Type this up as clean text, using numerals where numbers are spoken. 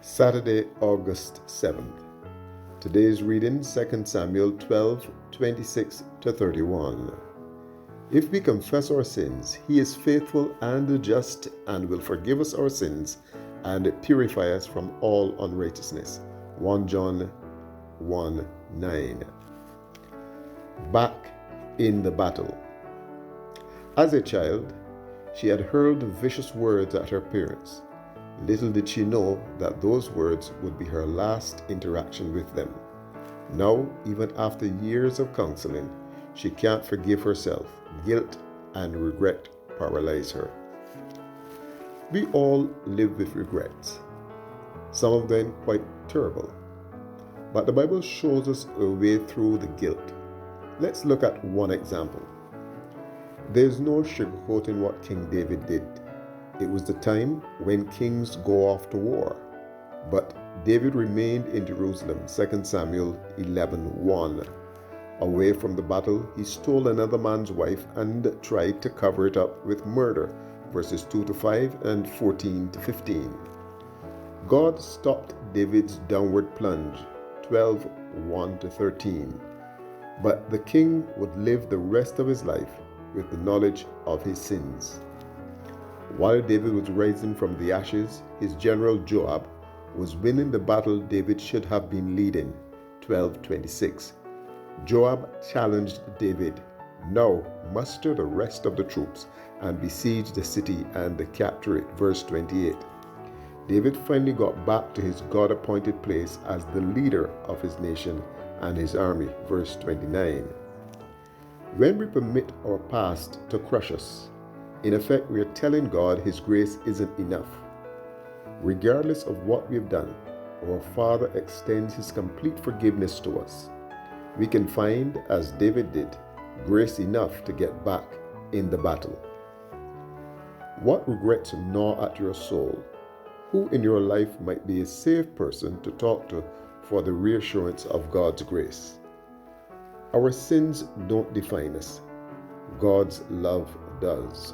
Saturday, August 7th. Today's reading 2 Samuel 12:26-31. If we confess our sins, he is faithful and just and will forgive us our sins and purify us from all unrighteousness. 1 John 1:9. Back in the battle. As a child, she had hurled vicious words at her parents. Little did she know that those words would be her last interaction with them. Now, even after years of counseling, she can't forgive herself. Guilt and regret paralyze her. We all live with regrets, some of them quite terrible. But the Bible shows us a way through the guilt. Let's look at one example. There's no sugarcoating what King David did. It was the time when kings go off to war. But David remained in Jerusalem, 2 Samuel 11:1. Away from the battle, he stole another man's wife and tried to cover it up with murder, verses 2-5 and 14-15. God stopped David's downward plunge, 12:1-13. But the king would live the rest of his life with the knowledge of his sins. While David was rising from the ashes, his general Joab was winning the battle David should have been leading, 12:26. Joab challenged David, "Now muster the rest of the troops and besiege the city and capture it," verse 28. David finally got back to his God-appointed place as the leader of his nation and his army, verse 29. When we permit our past to crush us, in effect, we are telling God His grace isn't enough. Regardless of what we've done, our Father extends His complete forgiveness to us. We can find, as David did, grace enough to get back in the battle. What regrets gnaw at your soul? Who in your life might be a safe person to talk to for the reassurance of God's grace? Our sins don't define us. God's love does.